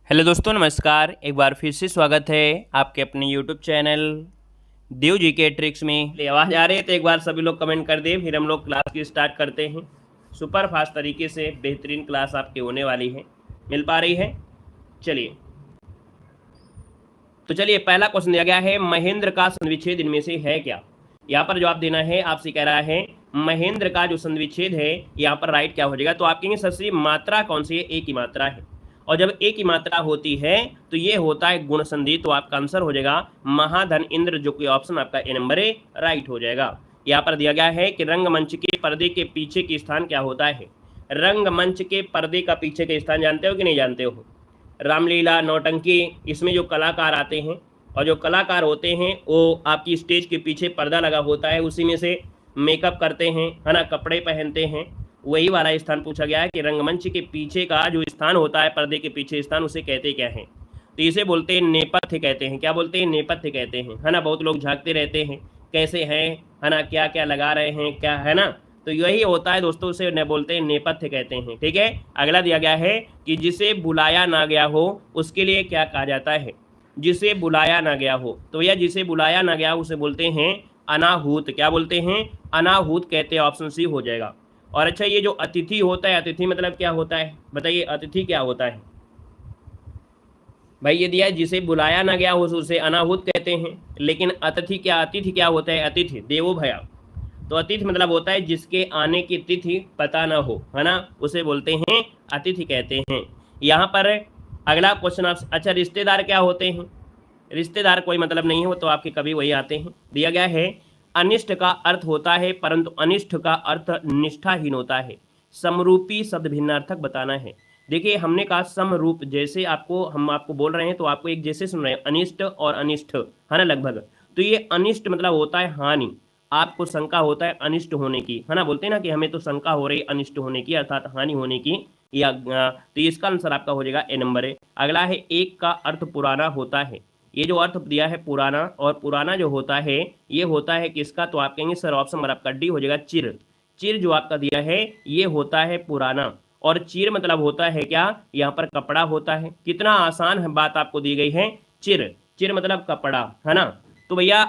Hello दोस्तों, नमस्कार। एक बार फिर से स्वागत है आपके अपने यूट्यूब चैनल देव जी के ट्रिक्स में। आवाज़ आ रही है तो एक बार सभी लोग कमेंट कर दें, फिर हम लोग क्लास की स्टार्ट करते हैं। सुपर फास्ट तरीके से बेहतरीन क्लास आपकी होने वाली है। मिल पा रही है? चलिए तो चलिए, पहला क्वेश्चन दिया गया है, महेंद्र का संविच्छेद इनमें से है क्या। यहाँ पर जवाब देना है, आपसे कह रहा है महेंद्र का जो संविच्छेद है यहाँ पर राइट क्या हो जाएगा। तो आप कहेंगे सबसे मात्रा कौन सी है? एक ही मात्रा है, और जब एक ही मात्रा होती है तो ये होता है गुण संधि। तो आपका आंसर हो जाएगा महाधन इंद्र, जो कि ऑप्शन आपका ए नंबर है राइट हो जाएगा। यहाँ पर दिया गया है कि रंगमंच के पर्दे के पीछे के स्थान क्या होता है। रंगमंच के पर्दे का पीछे का स्थान जानते हो कि नहीं जानते हो? रामलीला, नौटंकी, इसमें जो कलाकार आते हैं और जो कलाकार होते हैं वो आपकी स्टेज के पीछे पर्दा लगा होता है, उसी में से मेकअप करते हैं, है ना, कपड़े पहनते हैं। वही वाला स्थान पूछा गया है कि रंगमंच के पीछे का जो स्थान होता है, पर्दे के पीछे स्थान, उसे कहते क्या है। तो इसे बोलते हैं नेपथ्य कहते हैं। क्या बोलते हैं? नेपथ्य कहते हैं, है ना। बहुत लोग झांकते रहते हैं कैसे हैं, है ना, क्या क्या लगा रहे हैं, क्या है ना। तो यही होता है दोस्तों, उसे न बोलते हैं नेपथ्य कहते हैं। ठीक है, अगला दिया गया है कि जिसे बुलाया ना गया हो उसके लिए क्या कहा जाता है। जिसे बुलाया ना गया हो, तो यह जिसे बुलाया ना गया उसे बोलते हैं अनाहूत। क्या बोलते हैं? अनाहूत कहते हैं। ऑप्शन सी हो जाएगा। और अच्छा, ये जो अतिथि होता है, अतिथि मतलब क्या होता है बताइए? अतिथि क्या होता है भाई? ये दिया है जिसे बुलाया ना गया हो उसे अनाहूत कहते हैं, लेकिन अतिथि क्या होता है? अतिथि देवो भया। तो अतिथि मतलब होता है जिसके आने की तिथि पता ना हो, है ना, उसे बोलते हैं अतिथि कहते हैं। यहाँ पर अगला क्वेश्चन आप, अच्छा रिश्तेदार क्या होते हैं? रिश्तेदार कोई मतलब नहीं है, वो तो आपके कभी वही आते हैं। दिया गया है अनिष्ट का अर्थ होता है, परंतु अनिष्ट का अर्थ निष्ठाहीन होता है। समरूपी शब्द भिन्नार्थक बताना है। देखिए, हमने कहा समरूप, जैसे हम आपको बोल रहे हैं तो आपको एक जैसे सुन रहे हैं, अनिष्ट और अनिष्ट, है ना, लगभग। तो ये अनिष्ट मतलब होता है हानि। आपको शंका होता है अनिष्ट होने की, है ना, बोलते हैं ना कि हमें तो शंका हो रही अनिष्ट होने की, अर्थात हानि होने की, या तो इसका आंसर आपका हो जाएगा ए नंबर है। अगला है एक का अर्थ पुराना होता है। ये जो अर्थ दिया है पुराना, और पुराना जो होता है ये होता है किसका? तो आप कहेंगे सर ऑप्शन नंबर आपका डी हो जाएगा चिर। चिर जो आपका दिया है ये होता है पुराना, और चीर मतलब होता है क्या? यहाँ पर कपड़ा होता है। कितना आसान बात आपको दी गई है। चिर, चिर मतलब कपड़ा, है ना। तो भैया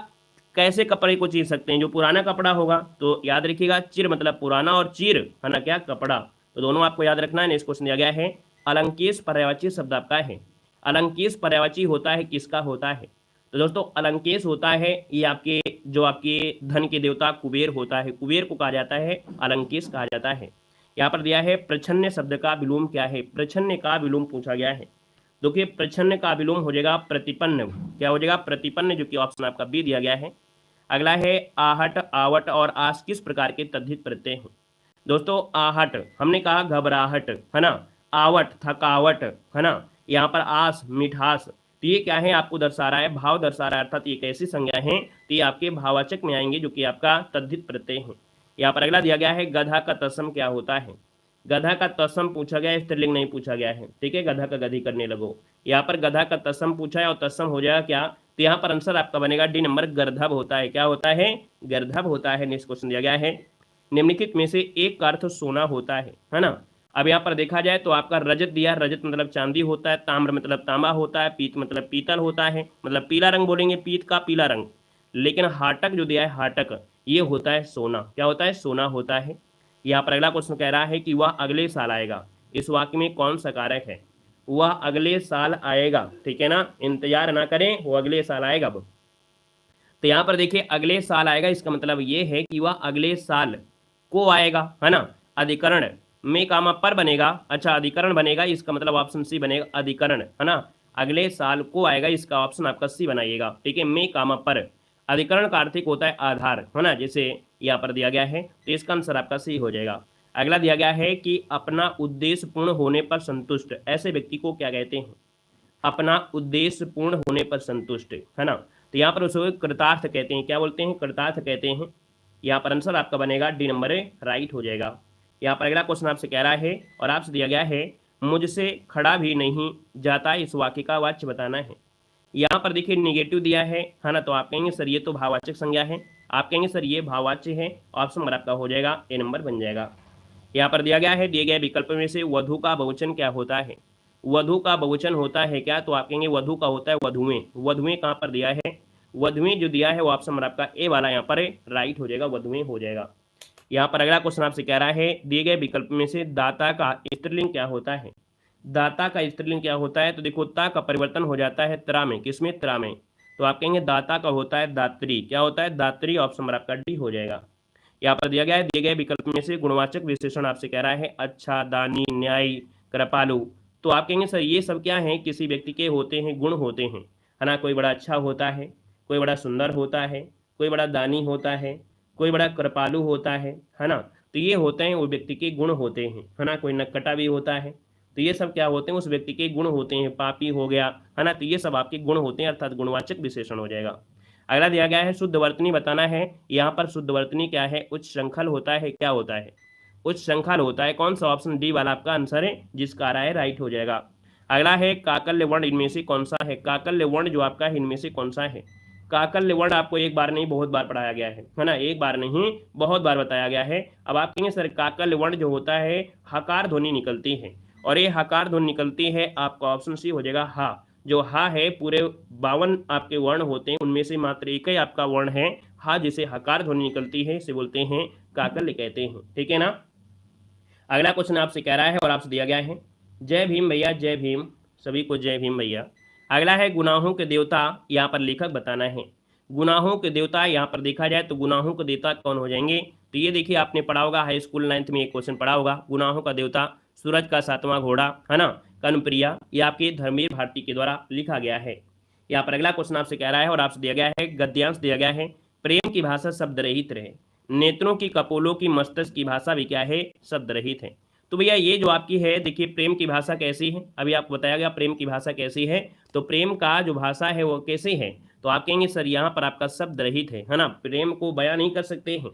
कैसे कपड़े को चीर सकते हैं? जो पुराना कपड़ा होगा, तो याद रखिएगा चिर मतलब पुराना, और चीर है ना क्या? कपड़ा। तो दोनों आपको याद रखना है। नेक्स्ट क्वेश्चन दिया गया है अलंकेश पर्यायवाची शब्द आपका है। अलंकेश पर्यायवाची होता है किसका होता है? तो दोस्तों अलंकेश होता है ये आपके धन के देवता कुबेर होता है। कुबेर को कहा जाता है अलंकेश कहा जाता है। यहाँ पर दिया है प्रछन्न शब्द का विलोम क्या है। प्रछन्न का विलोम पूछा गया है। देखिए, प्रछन्न का विलोम हो जाएगा प्रतिपन्न। क्या हो जाएगा? प्रतिपन्न, जो कि ऑप्शन आपका बी दिया गया है। अगला है आहट, आवट और आस किस प्रकार के तद्धित प्रत्यय हैं। दोस्तों आहट हमने कहा घबराहट, है ना। आवट थकावट, है ना। यहाँ पर आस मिठास। तो ये क्या है? आपको दर्शा रहा है, भाव दर्शा रहा है, अर्थात ये कैसी संज्ञा है? तो ये आपके भाववाचक में आएंगे, जो कि आपका तद्धित प्रत्यय है। यहाँ पर अगला दिया गया है गधा का तत्सम क्या होता है। गधा का तत्सम पूछा गया है, स्त्रीलिंग नहीं पूछा गया है। ठीक है, गधा का गधी करने लगो। यहाँ पर गधा का तत्सम पूछा है, और तत्सम हो जाएगा क्या? तो यहाँ पर आंसर आपका बनेगा डी नंबर, गर्धभ होता है। क्या होता है? गर्धभ होता है। नेक्स्ट क्वेश्चन दिया गया है निम्नलिखित में से एक का अर्थ सोना होता है ना। अब यहाँ पर देखा जाए तो आपका रजत दिया, रजत मतलब चांदी होता है, ताम्र मतलब तांबा होता है, पीत मतलब पीतल होता है, मतलब पीला रंग बोलेंगे, पीत का पीला रंग। लेकिन हाटक जो दिया है हाटक, ये होता है सोना। क्या होता है? सोना होता है। यहाँ पर अगला क्वेश्चन कह रहा है कि वह अगले साल आएगा। इस वाक्य में कौन सा कारक है? वह अगले साल आएगा, ठीक है ना, इंतजार ना करें, वो अगले साल आएगा। अब तो यहाँ पर देखिए अगले साल आएगा, इसका मतलब ये है कि वह अगले साल को आएगा, है ना। अधिकरण में कामा पर बनेगा। अच्छा, अधिकरण बनेगा, इसका मतलब ऑप्शन सी बनेगा, अधिकरण, है ना। अगले साल को आएगा, इसका ऑप्शन आपका सी बनाइएगा। ठीक है, में कामा पर। अधिकरण का आर्थिक होता है आधार, है ना, जैसे यहाँ पर दिया गया है, तो इसका आंसर आपका सी हो जाएगा। अगला दिया गया है कि अपना उद्देश्य पूर्ण होने पर संतुष्ट ऐसे व्यक्ति को क्या कहते हैं। अपना उद्देश्य पूर्ण होने पर संतुष्ट, है ना। तो यहाँ पर उसको कृतार्थ कहते हैं। क्या बोलते हैं? कृतार्थ कहते हैं। यहाँ पर आंसर आपका बनेगा डी नंबर राइट हो जाएगा। यहाँ पर अगला क्वेश्चन आपसे कह रहा है, और आपसे दिया गया है मुझसे खड़ा भी नहीं जाता, इस वाक्य का वाच्य बताना है। यहाँ पर देखिए निगेटिव दिया है ना, तो आप कहेंगे सर ये तो भाववाचक संज्ञा है। आप कहेंगे सर ये भाववाच्य है। ऑप्शन नंबर आपका हो जाएगा ए नंबर बन जाएगा। यहाँ पर दिया गया है दिए गए विकल्प में से वधु का बहुवचन क्या होता है। वधु का बहुवचन होता है क्या, तो आप कहेंगे वधु का होता है वधुएं। वधुएं कहाँ पर दिया है, वधुएं जो दिया है वो ऑप्शन नंबर आपका ए वाला यहाँ पर राइट हो जाएगा, वधुएं हो जाएगा। यहाँ पर अगला क्वेश्चन आपसे कह रहा है दिए गए विकल्प में से दाता का स्त्रीलिंग क्या होता है। दाता का स्त्रीलिंग क्या होता है, तो देखो ता का परिवर्तन हो जाता है त्रा में, किसमें, त्रा में, तो आप कहेंगे दाता का होता है दात्री। क्या होता है, दात्री। ऑप्शन नंबर आपका डी हो जाएगा। यहाँ पर दिया गया है दिए गए विकल्प में से गुणवाचक विशेषण आपसे कह रहा है अच्छा, दानी, न्यायी, कृपालु। तो आप कहेंगे सर ये सब क्या है, किसी व्यक्ति के होते हैं, गुण होते हैं, है ना। कोई बड़ा अच्छा होता है, कोई बड़ा सुंदर होता है, कोई बड़ा दानी होता है, कोई बड़ा कृपालु होता है ना। तो ये होते हैं वो व्यक्ति के गुण होते हैं, है ना। कोई नक्कटा भी होता है, तो ये सब क्या होते हैं, उस व्यक्ति के गुण होते हैं। पापी हो गया, है ना, तो ये सब आपके गुण होते हैं, अर्थात गुणवाचक विशेषण हो जाएगा। अगला दिया गया है शुद्ध वर्तनी बताना है। यहाँ पर शुद्ध वर्तनी क्या है, उच्च श्रृंखल होता है, क्या होता है, उच्च श्रृंखल होता है। कौन सा, ऑप्शन डी वाला आपका आंसर है, जिसका आ रहा है राइट हो जाएगा। अगला है काकल्य वर्ण इनमें से कौन सा है। काकल्य वर्ण जो आपका इनमें से कौन सा है। काकल्य वर्ण आपको एक बार नहीं बहुत बार पढ़ाया गया है ना, एक बार नहीं बहुत बार बताया गया है। अब आप कहेंगे सर काकल्य वर्ण जो होता है हकार ध्वनि निकलती है, और ये हकार ध्वनि निकलती है, आपका ऑप्शन सी हो जाएगा हा। जो हा है, पूरे 52 आपके वर्ण होते हैं, उनमें से मात्र एक ही आपका वर्ण है हा, जिसे हकार ध्वनि निकलती है, इसे बोलते हैं काकल्य कहते हैं, ठीक है ना। अगला क्वेश्चन आपसे कह रहा है और आपसे दिया गया है, जय भीम भैया, जय भीम, सभी को जय भीम भैया। अगला है गुनाहों के देवता, यहाँ पर लेखक बताना है। गुनाहों के देवता यहाँ पर देखा जाए तो गुनाहों के देवता कौन हो जाएंगे, तो ये देखिए आपने पढ़ा होगा, हाई स्कूल 9th में एक क्वेश्चन पढ़ा होगा। गुनाहों का देवता सूरज का 7वां घोड़ा, है ना, कनप्रिया, ये आपके धर्मवीर भारती के द्वारा लिखा गया है। यहाँ पर अगला क्वेश्चन आपसे कह रहा है और आपसे दिया गया है, गद्यांश दिया गया है, प्रेम की भाषा शब्द रहित रहे, नेत्रों की कपोलों की मस्तिष्क की भाषा भी क्या है, शब्द रहित है। तो भैया ये जो आपकी है, देखिए प्रेम की भाषा कैसी है, अभी आपको बताया गया प्रेम की भाषा कैसी है। तो प्रेम का जो भाषा है वो कैसी है, तो आप कहेंगे सर यहाँ पर आपका शब्द रहित है ना, प्रेम को बयां नहीं कर सकते हैं।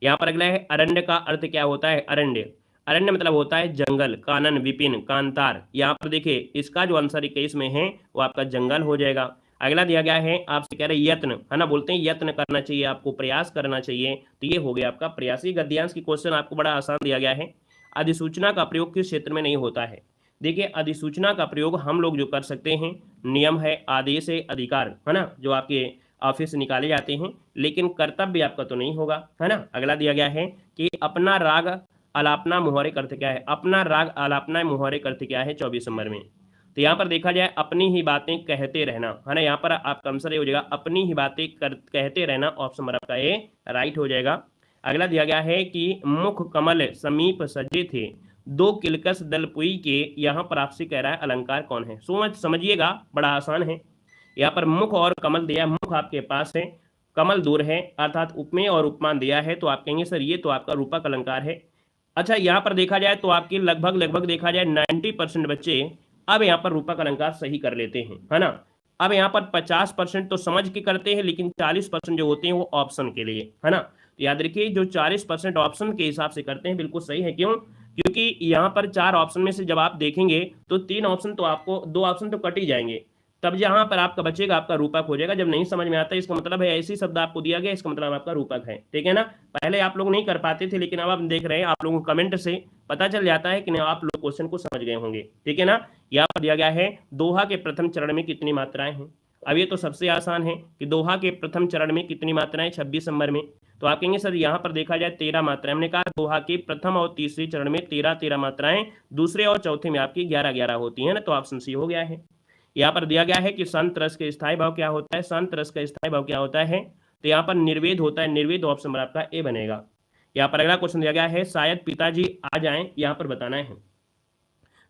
यहाँ पर अगला है अरण्य का अर्थ क्या होता है। अरण्य, अरण्य मतलब होता है जंगल, कानन, विपिन, कांतार। यहाँ पर देखिए इसका जो आंसर 21 में है वो आपका जंगल हो जाएगा। अगला दिया गया है आपसे कह रहे यत्न, है ना, बोलते हैं यत्न करना चाहिए, आपको प्रयास करना चाहिए, तो ये हो गया आपका प्रयासी। गद्यांश की क्वेश्चन आपको बड़ा आसान दिया गया है। अधिसूचना का प्रयोग किस क्षेत्र में नहीं होता है। देखिए अधिसूचना का प्रयोग हम लोग जो कर सकते हैं, नियम है, आदेश है, अधिकार, है ना, जो आपके ऑफिस से निकाले जाते हैं, लेकिन कर्तव्य आपका तो नहीं होगा, है ना। अगला दिया गया है कि अपना राग आलापना मुहावरे का अर्थ क्या है। अपना राग आलापना मुहावरे का अर्थ क्या है 24 नंबर में। तो यहाँ पर देखा जाए अपनी ही बातें कहते रहना, है ना, यहाँ पर आपका आंसर ये हो जाएगा अपनी ही बातें कहते रहना, ऑप्शन नंबर आपका ए राइट हो जाएगा। अगला दिया गया है कि मुख कमल समीप सजे थे, दो किलकस दलपुई के, यहाँ पर आपसे कह रहा है अलंकार कौन है। समझिएगा बड़ा आसान है। यहाँ पर मुख और कमल दिया, मुख आपके पास है, कमल दूर है, अर्थात उपमेय और उपमान दिया है, तो आप कहेंगे सर ये तो आपका रूपक अलंकार है। अच्छा यहाँ पर देखा जाए तो आपकी लगभग देखा जाए 90% बच्चे अब यहाँ पर रूपक अलंकार सही कर लेते हैं, है ना। अब यहाँ पर 50% तो समझ के करते हैं, लेकिन 40% जो होते हैं वो ऑप्शन के लिए, है ना। तो याद रखिए जो 40% ऑप्शन के हिसाब से करते हैं बिल्कुल सही है। क्यों, क्योंकि यहाँ पर 4 ऑप्शन में से जब आप देखेंगे तो 3 ऑप्शन तो आपको, 2 ऑप्शन तो कट ही जाएंगे, तब जहां पर आपका बचेगा आपका रूपक हो जाएगा। जब नहीं समझ में आता है इसका मतलब है ऐसी शब्द आपको दिया गया, इसका मतलब आपका रूपक है, ठीक है ना। पहले आप लोग नहीं कर पाते थे, लेकिन अब आप देख रहे हैं, आप लोगों को कमेंट से पता चल जाता है कि नहीं आप लोग क्वेश्चन को समझ गए होंगे, ठीक है ना। यहाँ पर दिया गया है दोहा के प्रथम चरण में कितनी मात्राएं हैं। अब ये तो सबसे आसान है कि दोहा के प्रथम चरण में कितनी मात्राएं, 26 नंबर में। तो आप कहेंगे सर यहाँ पर देखा जाए 13 मात्राएं। हमने कहा दोहा के प्रथम और तीसरे चरण में 13 मात्राएं, दूसरे और चौथे में आपकी 11 होती है ना, तो ऑप्शन सी हो गया है। यहाँ पर दिया गया है कि संत रस का स्थायी भाव क्या होता है। संत रस का स्थायी भाव क्या होता है, तो यहाँ पर निर्वेद होता है, निर्वेद, ऑप्शन नंबर आपका ए बनेगा। यहाँ पर अगला क्वेश्चन दिया गया है शायद पिताजी आ जाएं, यहाँ पर बताना है।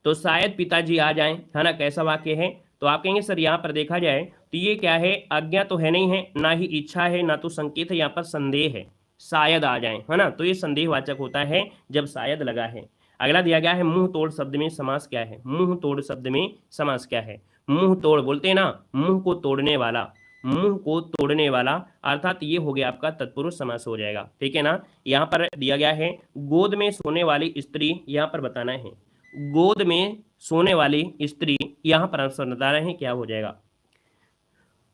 तो शायद पिताजी आ जाएं, है ना, कैसा वाक्य है, तो आप कहेंगे सर यहाँ पर देखा जाए तो ये क्या है, आज्ञा तो है नहीं है, ना ही इच्छा है, ना तो संकेत है, यहाँ पर संदेह है, शायद आ जाएं, है ना, तो ये संदेहवाचक होता है जब शायद लगा है। अगला दिया गया है मुंह तोड़ शब्द में समास क्या है। मुंह तोड़ शब्द में समास क्या है। मुंह तोड़ बोलते हैं ना, मुंह को तोड़ने वाला, मुंह को तोड़ने वाला, अर्थात ये हो गया आपका तत्पुरुष समास हो जाएगा, ठीक है ना। यहाँ पर दिया गया है गोद में सोने वाली स्त्री, यहाँ पर बताना है गोद में सोने वाली स्त्री, यहाँ पर आंसर बताना है क्या हो जाएगा।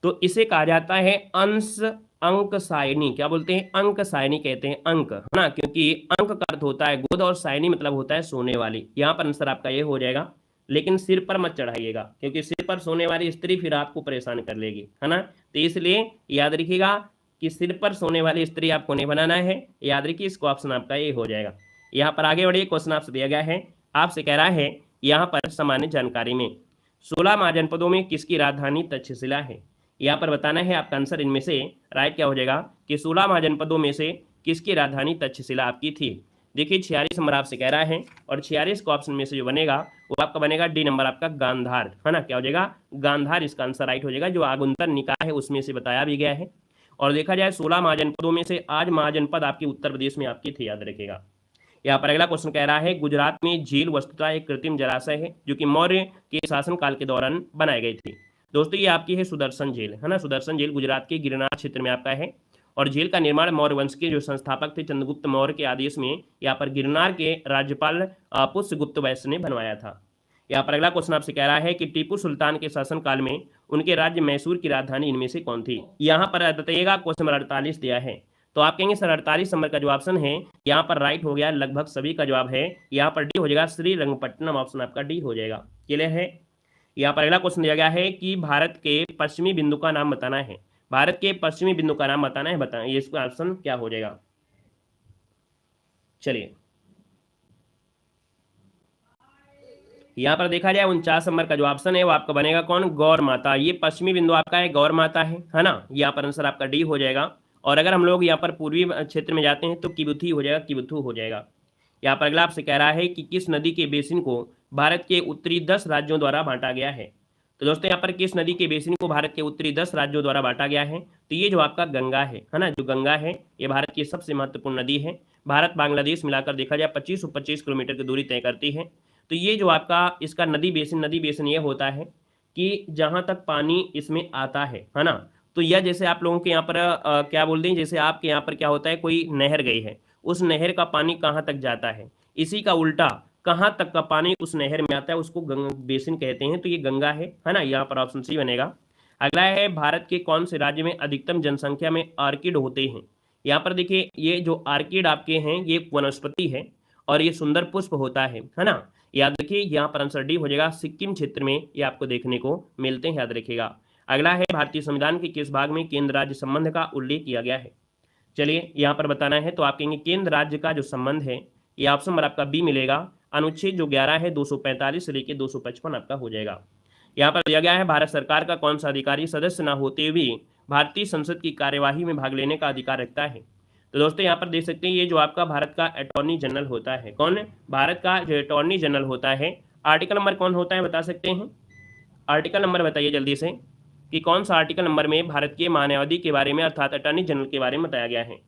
तो इसे कहा जाता है अंश अंक सायनी, क्या बोलते हैं, अंक सायनी कहते हैं, अंक, है ना, क्योंकि अंक का अर्थ होता है गोद और सायनी मतलब होता है सोने वाली। यहाँ पर आंसर आपका ये हो जाएगा। लेकिन सिर पर मत चढ़ाइएगा, क्योंकि सिर पर सोने वाली स्त्री फिर आपको परेशान कर लेगी, है ना। तो इसलिए याद रखिएगा कि सिर पर सोने वाली स्त्री आपको नहीं बनाना है। याद रखिए, इसको ऑप्शन आपका ये हो जाएगा। यहाँ पर आगे बढ़िए, क्वेश्चन आपसे दिया गया है, आपसे कह रहा है यहाँ पर सामान्य जानकारी में 16 महाजनपदों में किसकी राजधानी तक्षशिला है। यहाँ पर बताना है आपका आंसर इनमें से राइट क्या हो जाएगा कि 16 महाजनपदों में से किसकी राजधानी तक्षशिला आपकी थी। देखिए 46 नंबर आपसे कह रहा है, और 46 का ऑप्शन में से जो बनेगा वो आपका बनेगा डी नंबर आपका गांधार, है ना। क्या हो जाएगा, गांधार इसका आंसर राइट हो जाएगा, जो आगुंतर निकाय है उसमें से बताया भी गया है। और देखा जाए 16 महाजनपदों में से आज महाजनपद आपकी उत्तर प्रदेश में आपकी थी, याद रखिएगा। यहाँ पर अगला क्वेश्चन कह रहा है, गुजरात में झील वस्तुतः एक कृत्रिम जलाशय है जो कि मौर्य के शासनकाल के दौरान बनाई गई थी। दोस्तों ये आपकी है सुदर्शन झील, है ना। सुदर्शन झील गुजरात के गिरनार क्षेत्र में आपका है, और झील का निर्माण मौर्य वंश के जो संस्थापक थे चंद्रगुप्त मौर्य के आदेश में यहाँ पर गिरनार के राज्यपाल पुष्यगुप्त वैश्य ने बनवाया था। यहाँ पर अगला क्वेश्चन आपसे कह रहा है कि टीपू सुल्तान के शासनकाल में उनके राज्य मैसूर की राजधानी इनमें से कौन थी। यहाँ पर बताइएगा क्वेश्चन नंबर 48 दिया है, तो आप कहेंगे सर 48 नंबर का जो ऑप्शन है यहाँ पर राइट हो गया, लगभग सभी का जवाब है यहाँ पर डी हो जाएगा, श्रीरंगपट्टनम ऑप्शन आपका डी हो जाएगा। क्लियर है। यहाँ पर अगला क्वेश्चन दिया गया है कि भारत के पश्चिमी बिंदु का नाम बताना है। भारत के पश्चिमी बिंदु का नाम बताना है, बताएं ये इसका ऑप्शन क्या हो जाएगा। चलिए यहाँ पर देखा जाए 49 नंबर का जो ऑप्शन है वो आपका बनेगा कौन, गौर माता। ये पश्चिमी बिंदु आपका है, गौर माता है ना। यहाँ पर आंसर आपका डी हो जाएगा। और अगर हम लोग यहाँ पर पूर्वी क्षेत्र में जाते हैं तो किबुथी हो जाएगा, किबुथु हो जाएगा। यहाँ पर अगला आपसे कह रहा है कि किस नदी के बेसिन को भारत के उत्तरी 10 राज्यों द्वारा बांटा गया है। तो दोस्तों यहाँ पर किस नदी के बेसिन को भारत के उत्तरी 10 राज्यों द्वारा बांटा गया है, तो ये जो आपका गंगा है ना, जो गंगा है ये भारत की सबसे महत्वपूर्ण नदी है। भारत बांग्लादेश मिलाकर देखा जाए 2525 किलोमीटर की दूरी तय करती है। तो ये जो आपका इसका नदी बेसिन ये होता है कि जहाँ तक पानी इसमें आता है ना। तो यह जैसे आप लोगों के यहाँ पर क्या बोलते हैं, जैसे आपके यहाँ पर क्या होता है, कोई नहर गई है, उस नहर का पानी कहाँ तक जाता है, इसी का उल्टा कहाँ तक का पानी उस नहर में आता है उसको बेसिन कहते हैं। तो ये गंगा है ना। यहाँ पर ऑप्शन सी बनेगा। अगला है, भारत के कौन से राज्य में अधिकतम जनसंख्या में आर्किड होते हैं। यहाँ पर देखिए ये जो आर्किड आपके हैं ये वनस्पति है और ये सुंदर पुष्प होता है ना। याद रखिए यहाँ पर आंसर डी हो जाएगा, सिक्किम क्षेत्र में ये आपको देखने को मिलते हैं, याद रखिएगा। अगला है, भारतीय संविधान के किस भाग में केंद्र राज्य संबंध का उल्लेख किया गया है। चलिए यहाँ पर बताना है, तो आप कहेंगे केंद्र राज्य का जो संबंध है ये ऑप्शन नंबर आपका बी मिलेगा। अनुच्छेद जो 11 है 245 से लेकर 255 आपका हो जाएगा। यहाँ पर दिया गया है, भारत सरकार का कौन सा अधिकारी सदस्य न होते हुए भारतीय संसद की कार्यवाही में भाग लेने का अधिकार रखता है। तो दोस्तों यहाँ पर देख सकते हैं ये जो आपका भारत का अटॉर्नी जनरल होता है, कौन, भारत का जो अटॉर्नी जनरल होता है, आर्टिकल नंबर कौन होता है बता सकते हैं। आर्टिकल नंबर बताइए जल्दी से कि कौन सा आर्टिकल नंबर में भारत के मानवाधिकार के बारे में अर्थात अटॉर्नी जनरल के बारे में बताया गया है।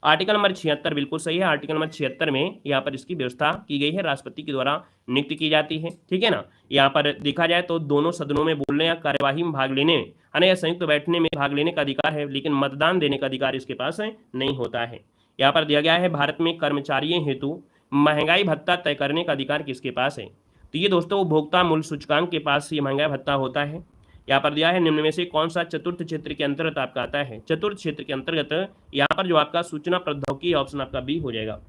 आर्टिकल नंबर 76 बिल्कुल सही है। आर्टिकल नंबर 76 में यहाँ पर इसकी व्यवस्था की गई है, राष्ट्रपति के द्वारा नियुक्त की जाती है, ठीक है ना। यहाँ पर देखा जाए तो दोनों सदनों में बोलने या कार्यवाही में भाग लेने या संयुक्त बैठने में भाग लेने का अधिकार है, लेकिन मतदान देने का अधिकार इसके पास नहीं होता है। यहाँ पर दिया गया है, भारत में कर्मचारियों हेतु महंगाई भत्ता तय करने का अधिकार किसके पास है। तो ये दोस्तों उपभोक्ता मूल्य सूचकांक के पास ये महंगाई भत्ता होता है। यहाँ पर दिया है, निम्न में से कौन सा चतुर्थ क्षेत्र के अंतर्गत आपका आता है। चतुर्थ क्षेत्र के अंतर्गत यहाँ पर जो आपका सूचना प्रौद्योगिकी ऑप्शन आपका बी हो जाएगा।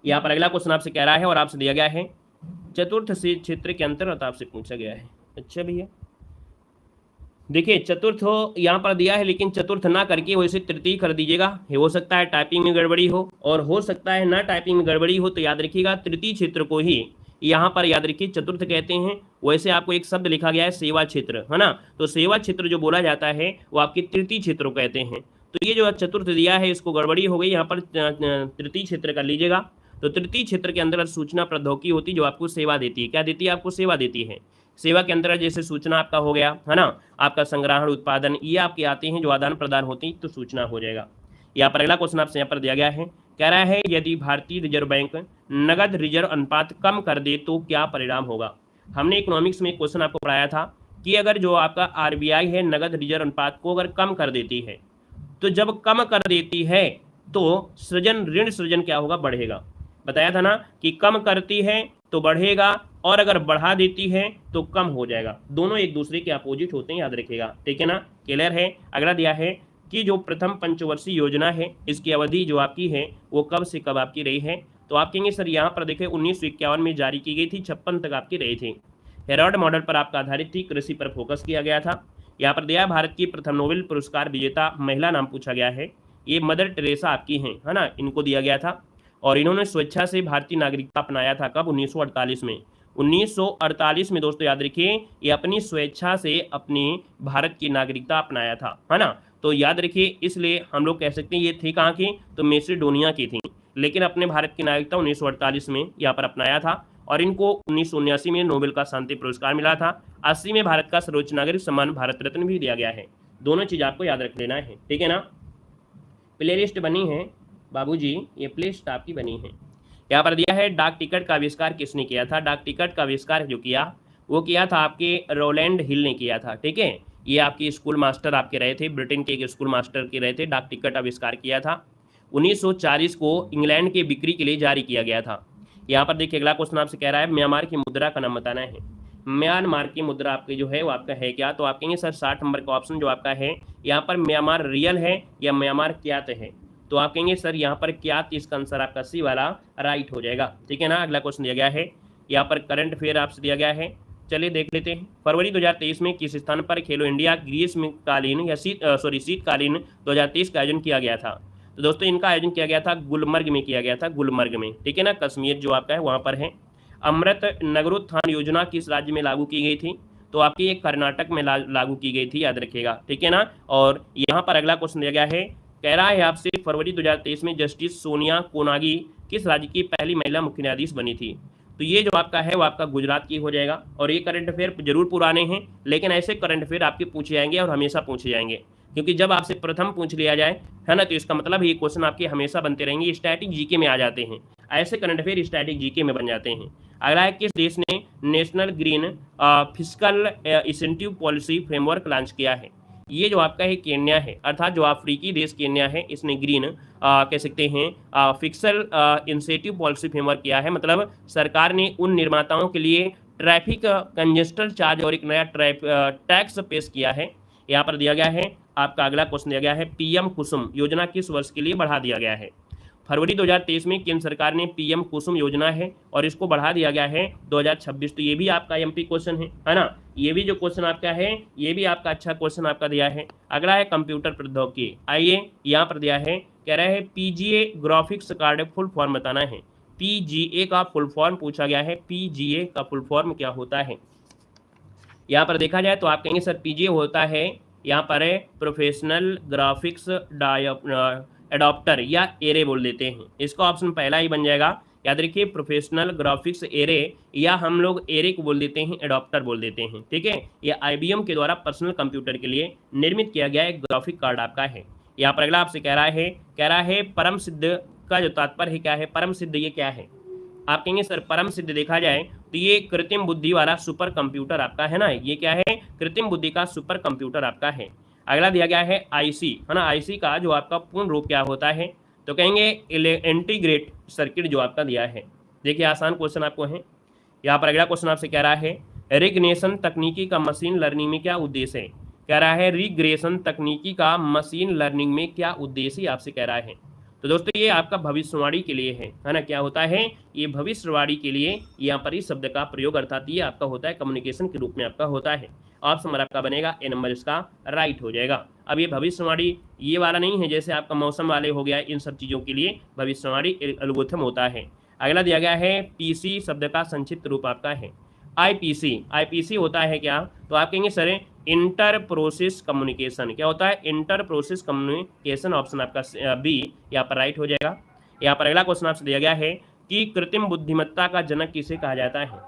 यहाँ पर अगला क्वेश्चन आपसे कह रहा है और आपसे दिया गया है चतुर्थ क्षेत्र के अंतर्गत आपसे पूछा गया है। अच्छा भैया देखिए चतुर्थ हो यहाँ पर दिया है, लेकिन चतुर्थ ना करके वैसे तृतीय कर दीजिएगा। हो सकता है टाइपिंग में गड़बड़ी हो और हो सकता है ना टाइपिंग में गड़बड़ी हो, तो याद रखिएगा तृतीय क्षेत्र को ही यहाँ पर याद रखिए चतुर्थ कहते हैं। वैसे आपको एक शब्द लिखा गया है सेवा क्षेत्र, है ना। तो सेवा क्षेत्र जो बोला जाता है वो आपकी तृतीय क्षेत्र को कहते हैं। तो ये जो चतुर्थ दिया है इसको गड़बड़ी हो गई, यहाँ पर तृतीय क्षेत्र कर लीजिएगा। तो तृतीय क्षेत्र के अंदर सूचना प्रौद्योगिकी होती है जो आपको सेवा देती है। क्या देती है, आपको सेवा देती है। सेवा के अंदर जैसे सूचना आपका हो गया, है ना, आपका संग्रहण उत्पादन ये आपके आते हैं जो आदान प्रदान होती है, तो सूचना हो जाएगा। यहाँ पर अगला क्वेश्चन आपसे यहाँ पर दिया गया है, कह रहा है यदि भारतीय रिजर्व बैंक नगद रिजर्व अनुपात कम कर दे तो क्या परिणाम होगा। हमने इकोनॉमिक्स में क्वेश्चन आपको पढ़ाया था कि अगर जो आपका आरबीआई है नगद रिजर्व अनुपात को अगर कम कर देती है, तो जब कम कर देती है तो सृजन ऋण सृजन क्या होगा, बढ़ेगा। बताया था ना कि कम करती है तो बढ़ेगा और अगर बढ़ा देती है तो कम हो जाएगा। दोनों एक दूसरे के अपोजिट होते हैं, याद रखिएगा, ठीक है ना। क्लियर है। अगला दिया है कि जो प्रथम पंचवर्षीय योजना है इसकी अवधि जो आपकी है वो कब से कब आपकी रही है। तो आप कहेंगे सर यहाँ पर देखें 1951 में जारी की गई थी, 56 तक आपकी रही थी। हेरोल्ड मॉडल पर आपका आधारित थी, कृषि पर फोकस किया गया था। यहाँ पर दिया भारत की प्रथम नोबेल पुरस्कार विजेता महिला नाम पूछा गया है, ये मदर टेरेसा आपकी हैं, है ना, इनको दिया गया था। और इन्होंने स्वेच्छा से भारतीय नागरिकता अपनाया था, कब? 1948 में। 1948 में दोस्तों याद रखिए, ये अपनी स्वेच्छा से अपनी भारत की नागरिकता अपनाया था, है ना। तो याद रखिए, इसलिए हम लोग कह सकते हैं ये थी कहाँ की, तो मैसेडोनिया की थी, लेकिन अपने भारत की नागरिकता 1948 में यहाँ पर अपनाया था। और इनको 1979 में नोबेल का शांति पुरस्कार मिला था। 80 में भारत का सर्वोच्च नागरिक सम्मान भारत रत्न भी दिया गया है। दोनों चीज आपको याद रख लेना है, ठीक है ना। प्ले लिस्ट बनी है बाबूजी, ये प्ले लिस्ट आपकी बनी है। यहाँ पर दिया है डाक टिकट का आविष्कार किसने किया था। डाक टिकट का आविष्कार जो किया वो किया था आपके रोलैंड हिल ने किया था, ठीक है। ये आपके स्कूल मास्टर आपके रहे थे, ब्रिटेन के एक स्कूल मास्टर के रहे थे, डाक टिकट आविष्कार किया था। 1940 को इंग्लैंड के बिक्री के लिए जारी किया गया था। यहाँ पर देखिए अगला क्वेश्चन आपसे कह रहा है म्यांमार की मुद्रा का नाम बताना है। म्यांमार की मुद्रा आपकी जो है वो आपका है क्या, तो आप कहेंगे सर 60 नंबर का ऑप्शन जो आपका है यहाँ पर म्यांमार रियल है या म्यांमार क्यात है, तो आप कहेंगे सर यहाँ पर क्यात, इसका आंसर आपका सी वाला राइट हो जाएगा, ठीक है ना। अगला क्वेश्चन दिया गया है, यहाँ पर करंट अफेयर आपसे दिया गया है, चलिए देख लेते हैं। फरवरी 2023 में किस स्थान पर खेलो इंडिया ग्रीष्मकालीन या शीतकालीन 2023 का आयोजन किया गया था। तो दोस्तों इनका आयोजन किया गया था गुलमर्ग में किया गया था, गुलमर्ग में, ठीक है ना, कश्मीर जो आपका है वहाँ पर है। अमृत नगरोत्थान योजना किस राज्य में लागू की गई थी, तो आपकी ये कर्नाटक में लागू की गई थी, याद रखिएगा, ठीक है ना। और यहाँ पर अगला क्वेश्चन दिया गया है, कह रहा है आपसे फरवरी 2023 में जस्टिस सोनिया कोनागी किस राज्य की पहली महिला मुख्य न्यायाधीश बनी थी। तो ये जो आपका है वो आपका गुजरात की हो जाएगा। और ये करंट अफेयर जरूर पुराने हैं, लेकिन ऐसे करंट अफेयर आपके पूछे जाएंगे और हमेशा पूछे जाएंगे, क्योंकि जब आपसे प्रथम पूछ लिया जाए, है ना, तो इसका मतलब ये क्वेश्चन आपके हमेशा बनते रहेंगे, स्टैटिक जीके में आ जाते हैं, ऐसे करंट अफेयर स्टैटिक जीके में बन जाते हैं। अगला है किस देश ने national green fiscal incentive policy framework launch किया है। ये जो आपका है केन्या है, अर्थात जो अफ्रीकी देश केन्या है, इसने ग्रीन कह सकते हैं फिक्सल इंसेंटिव पॉलिसी फ्रेमवर्क किया है, मतलब सरकार ने उन निर्माताओं के लिए ट्रैफिक कंजेस्टर चार्ज और एक नया टैक्स पेश किया है। यहाँ पर दिया गया है आपका अगला क्वेश्चन दिया गया है, पीएम कुसुम योजना किस वर्ष के लिए बढ़ा दिया गया है। फरवरी 2023 में केंद्र सरकार ने पीएम कुसुम योजना है और इसको बढ़ा दिया गया है 2026। तो ये भी आपका एमपी क्वेश्चन है ना, ये भी जो क्वेश्चन आपका है ये भी आपका अच्छा क्वेश्चन आपका दिया है। अगला है कंप्यूटर प्रौद्योगिकी, आइए यहाँ पर दिया है, कह रहा है PGA graphics card full form बताना है। पीजीए का फुल फॉर्म पूछा गया है, पीजीए का फुल फॉर्म क्या होता है। यहाँ पर देखा जाए तो आप कहेंगे सर पीजीए होता है यहाँ पर है प्रोफेशनल ग्राफिक्स एडॉप्टर या एरे बोल देते हैं, इसका ऑप्शन पहला ही बन जाएगा। याद रखिए प्रोफेशनल ग्राफिक्स एरे, या हम लोग एरे को बोल देते हैं एडॉप्टर बोल देते हैं, ठीक है। ये आईबीएम के द्वारा पर्सनल कंप्यूटर के लिए निर्मित किया गया एक ग्राफिक कार्ड आपका है। यहाँ पर अगला आपसे कह रहा है परम सिद्ध का जो तात्पर्य क्या है, परम सिद्ध ये क्या है। आप कहेंगे सर परम सिद्ध देखा जाए तो ये कृत्रिम बुद्धि वाला सुपर कंप्यूटर आपका है ना, ये क्या है, कृत्रिम बुद्धि का सुपर कंप्यूटर आपका है। अगला दिया गया है आईसी, है ना, आईसी का जो आपका पूर्ण रूप क्या होता है, तो कहेंगे इंटीग्रेट सर्किट जो आपका दिया है। देखिए आसान क्वेश्चन आपको है। यहाँ पर अगला क्वेश्चन आपसे कह रहा है रिग्रेशन तकनीकी का मशीन लर्निंग में क्या उद्देश्य है। कह रहा है रिग्रेशन तकनीकी का मशीन लर्निंग में क्या उद्देश्य आपसे कह रहा है। तो दोस्तों ये आपका भविष्यवाणी के लिए है ना, क्या होता है, ये भविष्यवाणी के लिए यहाँ पर इस शब्द का प्रयोग, अर्थात ये आपका होता है कम्युनिकेशन के रूप में आपका होता है। ऑप्शन नंबर आपका बनेगा ए नंबर, इसका राइट हो जाएगा। अब ये भविष्यवाणी ये वाला नहीं है जैसे आपका मौसम वाले हो गया, इन सब चीज़ों के लिए भविष्यवाणी एल्गोरिथम होता है। अगला दिया गया है पीसी शब्द का संक्षिप्त रूप आपका है आईपीसी। आईपीसी होता है क्या, तो आप कहेंगे सर इंटर प्रोसेस कम्युनिकेशन, क्या होता है, इंटर प्रोसेस कम्युनिकेशन, ऑप्शन आपका बी यहाँ पर राइट हो जाएगा। यहाँ पर अगला क्वेश्चन आपसे दिया गया है कि कृत्रिम बुद्धिमत्ता का जनक किसे कहा जाता है।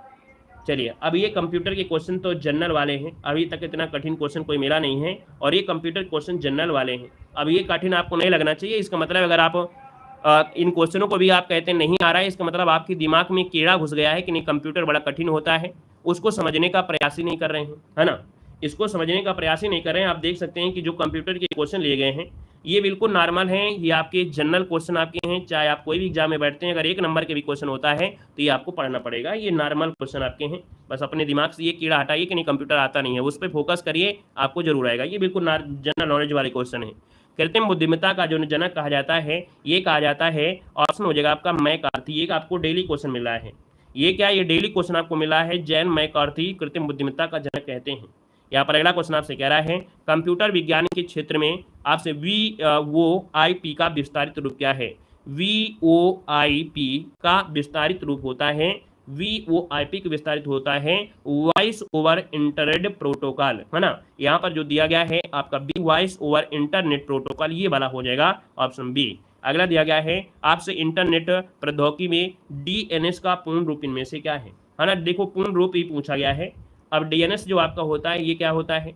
चलिए अब ये कंप्यूटर के क्वेश्चन तो जनरल वाले हैं, अभी तक इतना कठिन क्वेश्चन कोई मिला नहीं है, और ये कंप्यूटर क्वेश्चन जनरल वाले हैं। अब ये कठिन आपको नहीं लगना चाहिए, इसका मतलब अगर आप इन क्वेश्चनों को भी आप कहते हैं नहीं आ रहा है, इसका मतलब आपके दिमाग में कीड़ा घुस गया है कि नहीं कंप्यूटर बड़ा कठिन होता है, उसको समझने का प्रयास ही नहीं कर रहे हैं, है ना, इसको समझने का प्रयास ही नहीं कर रहे हैं। आप देख सकते हैं कि जो कंप्यूटर के क्वेश्चन लिए गए हैं ये बिल्कुल नॉर्मल हैं, ये आपके जनरल क्वेश्चन आपके हैं, चाहे आप कोई भी एग्जाम में बैठते हैं, अगर 1 नंबर के भी क्वेश्चन होता है तो ये आपको पढ़ना पड़ेगा, ये नॉर्मल क्वेश्चन आपके हैं। बस अपने दिमाग से ये कीड़ा हटाइए कि नहीं कंप्यूटर आता नहीं है, उस पर फोकस करिए, आपको जरूर आएगा। ये बिल्कुल जनरल नॉलेज वाले क्वेश्चन है। कृत्रिम बुद्धिमत्ता का जो जनक कहा जाता है, ये कहा जाता है, ऑप्शन हो जाएगा आपका मैक कार्थी, ये आपको डेली क्वेश्चन मिल रहा है। ये क्या, ये डेली क्वेश्चन आपको मिला है। जैन मैकार्थी कृत्रिम बुद्धिमत्ता का जनक कहते हैं। यहाँ पर अगला क्वेश्चन आपसे कह रहा है कंप्यूटर विज्ञान के क्षेत्र में आपसे VoIP का विस्तारित रूप क्या है। VoIP का विस्तारित रूप होता है, VoIP का विस्तारित होता है वॉइस ओवर इंटरनेट प्रोटोकॉल, है ना। यहाँ पर जो दिया गया है आपका B voice over internet protocol, ये वाला हो जाएगा ऑप्शन बी। अगला दिया गया है आपसे इंटरनेट प्रौद्योगिकी में DNS का पूर्ण रूप इनमें से क्या है ना। देखो पूर्ण रूप ही पूछा गया है। अब DNS जो आपका होता है ये क्या होता है,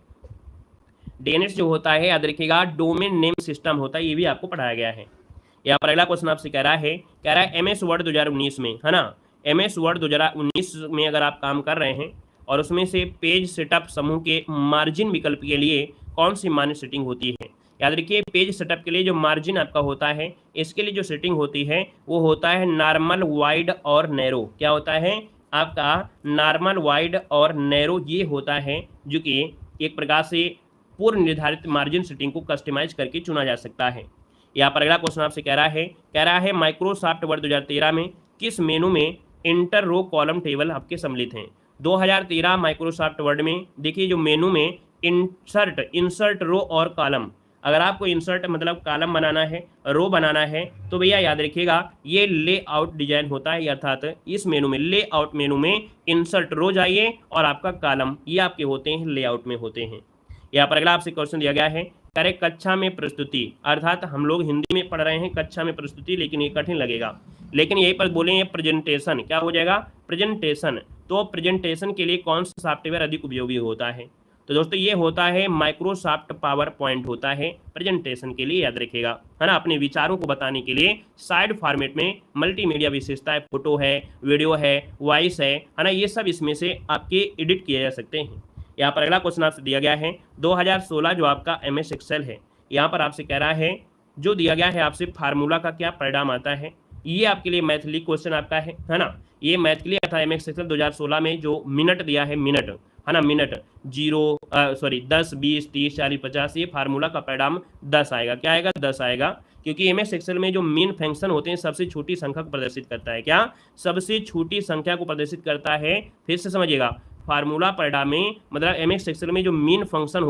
DNS जो होता है याद रखिएगा डोमेन नेम सिस्टम होता है, ये भी आपको पढ़ाया गया है। यहाँ पर अगला क्वेश्चन आपसे कह रहा है MS वर्ड 2019 में, है ना, MS वर्ड 2019 में अगर आप काम कर रहे हैं और उसमें से पेज सेटअप समूह के मार्जिन विकल्प के लिए कौन सी मान्य सेटिंग होती है। याद रखिए पेज सेटअप के लिए जो मार्जिन आपका होता है, इसके लिए जो सेटिंग होती है वो होता है नॉर्मल, वाइड और नैरो। क्या होता है आपका नॉर्मल, वाइड और नैरो, ये होता है जो कि एक प्रकार से पूर्व निर्धारित मार्जिन सेटिंग को कस्टमाइज करके चुना जा सकता है। यहाँ पर अगला क्वेश्चन आपसे कह रहा है माइक्रोसॉफ्ट वर्ड 2013 में किस मेनू में इंटर रो कॉलम टेबल आपके सम्मिलित हैं। 2013 माइक्रोसॉफ्ट वर्ड में देखिए जो मेनू में इंसर्ट रो और कॉलम, अगर आपको इंसर्ट मतलब कॉलम बनाना है, रो बनाना है, तो भैया याद रखिएगा ये लेआउट डिजाइन होता है, अर्थात इस मेनू में लेआउट मेनू में इंसर्ट रो जाइए और आपका कॉलम ये आपके होते हैं लेआउट में होते हैं। यहाँ पर अगला आपसे क्वेश्चन दिया गया है करे कक्षा में प्रस्तुति, अर्थात हम लोग हिंदी में पढ़ रहे हैं कक्षा में प्रस्तुति, लेकिन ये कठिन लगेगा, लेकिन यहीं पर बोलेंगे प्रेजेंटेशन, क्या हो जाएगा प्रेजेंटेशन। तो प्रेजेंटेशन के लिए कौन सा सॉफ्टवेयर अधिक उपयोगी होता है, तो दोस्तों ये होता है माइक्रोसॉफ्ट पावर पॉइंट होता है प्रेजेंटेशन के लिए, याद रखिएगा, है ना। अपने विचारों को बताने के लिए साइड फॉर्मेट में मल्टीमीडिया विशेषताएं, फोटो है, वीडियो है, वॉइस है ना, ये सब इसमें से आपके एडिट किए जा सकते हैं। यहाँ पर अगला क्वेश्चन आपसे दिया गया है 2016 जो आपका MS एक्सेल है, यहाँ पर आपसे कह रहा है जो दिया गया है आपसे फार्मूला का क्या परिणाम आता है। ये आपके लिए मैथिली क्वेश्चन आपका है ना। ये मैथ के लिए था MS एक्सेल 2016 में जो मिनट दिया है, मिनट है ना, मिनट 10, 20, 30, 40, 50, ये फार्मूला का परिणाम 10 आएगा। क्या आएगा 10 आएगा, क्योंकि MS एक्सेल में जो मेन फंक्शन होते हैं सबसे छोटी संख्या को प्रदर्शित करता है। क्या सबसे छोटी संख्या को प्रदर्शित करता है, फिर से समझिएगा, फार्मूला परिणाम में मतलब MS एक्सेल में जो मेन फंक्शन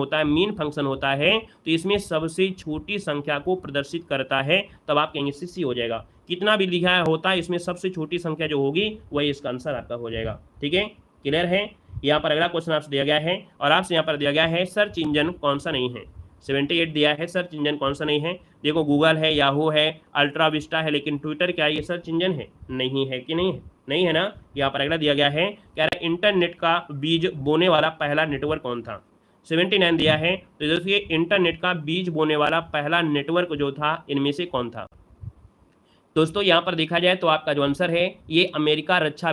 होता है तो इसमें सबसे छोटी संख्या को प्रदर्शित करता है, तब आप कहेंगे सी हो जाएगा। कितना भी लिखा होता है इसमें सबसे छोटी संख्या जो होगी वही इसका आंसर आपका हो जाएगा। ठीक है, क्लियर है। यहाँ पर अगला क्वेश्चन आपसे दिया गया है और आपसे यहाँ पर दिया गया है सर्च इंजन कौन सा नहीं है। 78 दिया है, सर्च इंजन कौन सा नहीं है। देखो गूगल है, याहू है, अल्ट्रा विस्टा है, लेकिन ट्विटर क्या ये सर्च इंजन है, नहीं है कि नहीं है, नहीं है ना। यहाँ पर अगला दिया गया है कह रहा है इंटरनेट का बीज बोने वाला पहला नेटवर्क कौन था। 79 दिया है, तो देखिए इंटरनेट का बीज बोने वाला पहला नेटवर्क जो था इनमें से कौन था। दोस्तों यहाँ पर देखा जाए तो आपका जो आंसर है ये अमेरिका रक्षा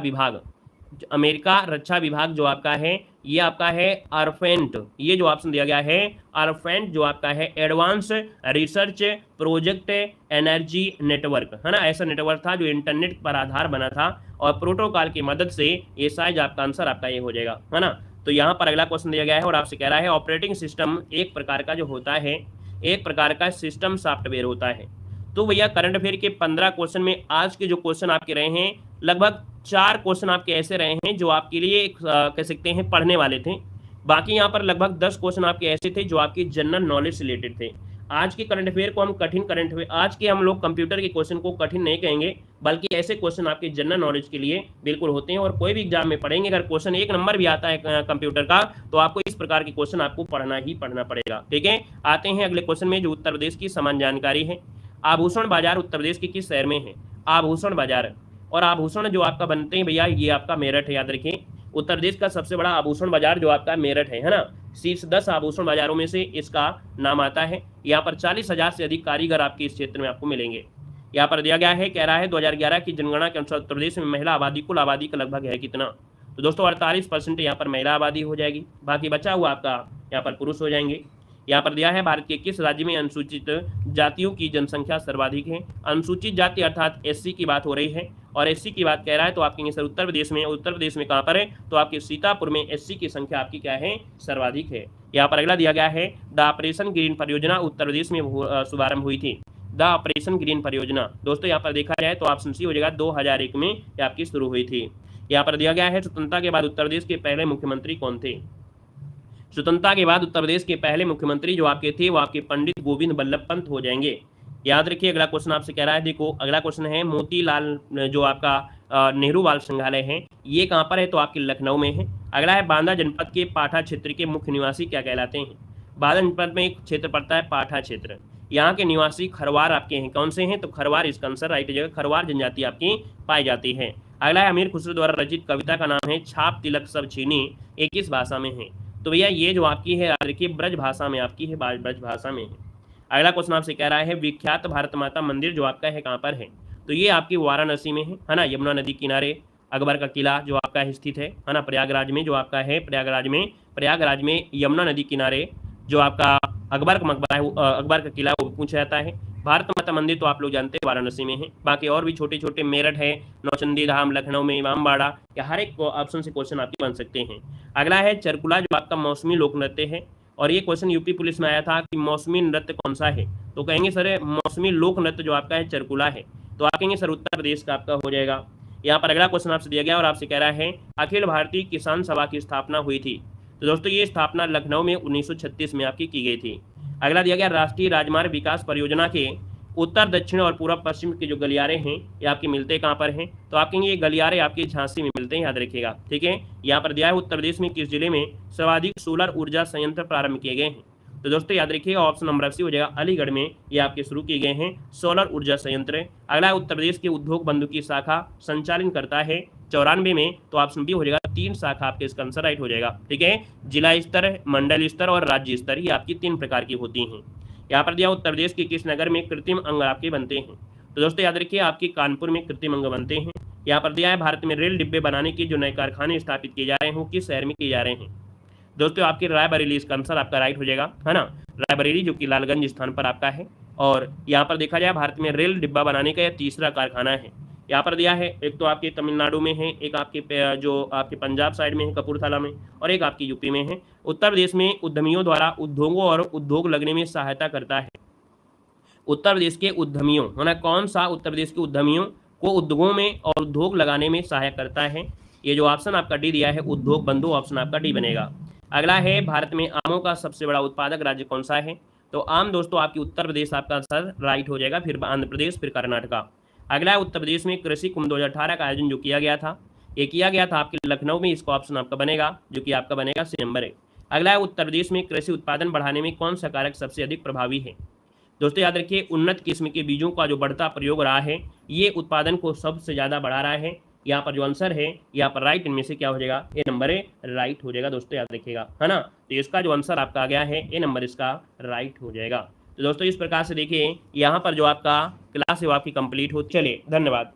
विभाग जो आपका है ये आपका है ARPANET, ये जो ऑप्शन दिया गया है ARPANET जो आपका है advance research project energy network, है ना। ऐसा नेटवर्क था जो इंटरनेट पर आधार बना था और प्रोटोकॉल की मदद से ये शायद आपका आंसर आपका ये हो जाएगा, है ना। तो यहाँ पर अगला क्वेश्चन दिया गया है और आपसे कह रहा है ऑपरेटिंग सिस्टम एक प्रकार का जो होता है, एक प्रकार का सिस्टम सॉफ्टवेयर होता है। तो भैया करंट अफेयर के 15 क्वेश्चन में आज के जो क्वेश्चन आपके रहे हैं लगभग 4 क्वेश्चन आपके ऐसे रहे हैं जो आपके लिए कह सकते हैं पढ़ने वाले थे। बाकी यहाँ पर लगभग 10 क्वेश्चन आपके ऐसे थे जो आपकी जनरल नॉलेज से रिलेटेड थे। आज के करंट अफेयर को हम कठिन करंट अफेयर, आज के हम लोग कंप्यूटर के क्वेश्चन को कठिन नहीं कहेंगे, बल्कि ऐसे क्वेश्चन आपके जनरल नॉलेज के लिए बिल्कुल होते हैं और कोई भी एग्जाम में पढ़ेंगे अगर क्वेश्चन 1 नंबर भी आता है कंप्यूटर का तो आपको इस प्रकार के क्वेश्चन आपको पढ़ना ही पढ़ना पड़ेगा। ठीक है, आते हैं अगले क्वेश्चन में जो उत्तर प्रदेश की समान जानकारी है। आभूषण बाजार उत्तर प्रदेश के किस शहर में है। आभूषण बाजार, और आभूषण जो आपका बनते हैं भैया ये आपका मेरठ है, याद रखिए उत्तर प्रदेश का सबसे बड़ा आभूषण बाजार जो आपका मेरठ है ना। शीर्ष 10 आभूषण बाजारों में से इसका नाम आता है। यहाँ पर 40,000 से अधिक कारीगर आपके इस क्षेत्र में आपको मिलेंगे। यहाँ पर दिया गया है, कह रहा है 2011 की जनगणना के अनुसार उत्तर प्रदेश में महिला आबादी कुल आबादी का लगभग है कितना। तो दोस्तों 48% यहाँ पर महिला आबादी हो जाएगी, बाकी बचा हुआ आपका यहाँ पर पुरुष हो जाएंगे। यहाँ पर दिया है भारत के किस राज्य में अनुसूचित जातियों की जनसंख्या सर्वाधिक है। अनुसूचित जाति अर्थात SC की बात हो रही है और SC की बात कह रहा है तो आपके सर उत्तर प्रदेश में, उत्तर प्रदेश में कहाँ पर है तो आपके सीतापुर में SC की संख्या आपकी क्या है सर्वाधिक है। यहाँ पर अगला दिया गया है द ऑपरेशन ग्रीन परियोजना उत्तर प्रदेश में शुभारंभ हुई थी। द ऑपरेशन ग्रीन परियोजना दोस्तों यहाँ पर देखा जाए तो ऑप्शन सी हो जाएगा 2001 में आपकी शुरू हुई थी। यहाँ पर दिया गया है स्वतंत्रता के बाद उत्तर प्रदेश के पहले मुख्यमंत्री कौन थे। स्वतंत्रता के बाद उत्तर प्रदेश के पहले मुख्यमंत्री जो आपके थे वो आपके पंडित गोविंद बल्लभ पंत हो जाएंगे। याद रखिए अगला क्वेश्चन आपसे कह रहा है, देखो अगला क्वेश्चन है मोतीलाल जो आपका नेहरू बाल संग्रहालय है ये कहाँ पर है, तो आपके लखनऊ में है। अगला है बांदा जनपद के पाठा क्षेत्र के मुख्य निवासी क्या कहलाते हैं। बांदा जनपद में एक क्षेत्र पड़ता है पाठा क्षेत्र, यहाँ के निवासी खरवार आपके हैं, कौन से हैं, तो खरवार इसका आंसर राइट जगह, खरवार जनजाति आपकी पाई जाती है। अगला है अमीर खुसरो द्वारा रचित कविता का नाम है छाप तिलक सब छीनी, ये किस भाषा में है, तो भैया ये जो आपकी है याद रखिए ब्रज भाषा में आपकी है, ब्रज भाषा में है। अगला क्वेश्चन आपसे कह रहा है विख्यात भारत माता मंदिर जो आपका है कहाँ पर है, तो ये आपकी वाराणसी में है ना, यमुना नदी किनारे। अकबर का किला जो आपका स्थित है ना प्रयागराज में, जो आपका है प्रयागराज में यमुना नदी किनारे जो आपका अकबर का मकबरा है, अकबर का किला वो पूछा जाता है। भारत माता मंदिर तो आप लोग जानते हैं वाराणसी में है, बाकी और भी छोटे छोटे मेरठ है, नौचंदी धाम लखनऊ में, इमामबाड़ा, या हर एक ऑप्शन से क्वेश्चन आपके बन सकते हैं। अगला है चरकुला जो आपका मौसमी लोक नृत्य है, और ये क्वेश्चन यूपी पुलिस में आया था कि मौसमी नृत्य कौन सा है, तो कहेंगे सर मौसमी लोक नृत्य जो आपका है चरकुला है, तो आप कहेंगे सर उत्तर प्रदेश का आपका हो जाएगा। यहाँ पर अगला क्वेश्चन आपसे दिया गया और आपसे कह रहा है अखिल भारतीय किसान सभा की स्थापना हुई थी, तो दोस्तों ये स्थापना लखनऊ में 1936 में आपकी की गई थी। अगला दिया गया राष्ट्रीय राजमार्ग विकास परियोजना के उत्तर दक्षिण और पूर्व पश्चिम के जो गलियारे हैं ये आपके मिलते कहाँ पर हैं, तो आप कहेंगे ये गलियारे आपके झांसी में मिलते हैं, याद रखिएगा, ठीक है। यहाँ पर दिया है उत्तर प्रदेश में किस जिले में सर्वाधिक सोलर ऊर्जा संयंत्र प्रारंभ किए गए हैं, तो दोस्तों याद रखिएगा ऑप्शन नंबर सी हो जाएगा, अलीगढ़ में ये आपके शुरू किए गए हैं सोलर ऊर्जा संयंत्र। अगला उत्तर प्रदेश के उद्योग बंधु की शाखा संचालन करता है 94 में, तो ऑप्शन बी हो जाएगा, 3 शाखा आपके इसका आंसर राइट हो जाएगा, ठीक है। जिला स्तर, मंडल स्तर और राज्य स्तर ये आपकी 3 प्रकार की होती हैं। यहाँ पर दिया उत्तर प्रदेश के किस नगर में कृत्रिम अंग आपके बनते हैं, तो दोस्तों याद रखिए आपके कानपुर में कृत्रिम अंग बनते हैं। यहाँ पर दिया है भारत में रेल डिब्बे बनाने के जो नए कारखाने स्थापित किए जा रहे हैं वो किस शहर में किए जा रहे हैं, दोस्तों आपके रायबरेली इसका आंसर आपका राइट हो जाएगा, है ना, रायबरेली जो कि लालगंज स्थान पर आपका है। और यहाँ पर देखा जाए भारत में रेल डिब्बा बनाने का यह तीसरा कारखाना है। यहाँ पर दिया है एक तो आपके तमिलनाडु में है, एक आपके जो आपके पंजाब साइड में है कपूरथला में, और एक आपकी यूपी में है। उत्तर प्रदेश में उद्यमियों द्वारा उद्योगों और उद्योग लगने में सहायता करता है। उत्तर प्रदेश के उद्यमियों है ना, कौन सा उत्तर प्रदेश के उद्यमियों को उद्योगों में और उद्योग लगाने में सहायक करता है, ये जो ऑप्शन आपका डी दिया है उद्योग बंधु, ऑप्शन आपका डी बनेगा। अगला है भारत में आमों का सबसे बड़ा उत्पादक राज्य कौन सा है, तो आम दोस्तों आपकी उत्तर प्रदेश आपका आंसर राइट हो जाएगा, फिर आंध्र प्रदेश, फिर कर्नाटका। अगला है उत्तर प्रदेश में कृषि कुंभ 2018 का आयोजन जो किया गया था, ये किया गया था आपके लखनऊ में, इसका ऑप्शन आपका बनेगा जो कि आपका बनेगा सी नंबर है। अगला है उत्तर प्रदेश में कृषि उत्पादन बढ़ाने में कौन सा कारक सबसे अधिक प्रभावी है, दोस्तों याद रखिए उन्नत किस्म के बीजों का जो बढ़ता प्रयोग रहा है ये उत्पादन को सबसे ज़्यादा बढ़ा रहा है। यहाँ पर जो आंसर है यहाँ पर राइट इनमें से क्या हो जाएगा, ए नंबर ए राइट हो जाएगा, दोस्तों याद रखिएगा, है ना। तो इसका जो आंसर आपका आ गया है ए नंबर इसका राइट हो जाएगा। तो दोस्तों इस प्रकार से देखिए यहाँ पर जो आपका क्लास है वो आपकी कंप्लीट हो। चलिए धन्यवाद।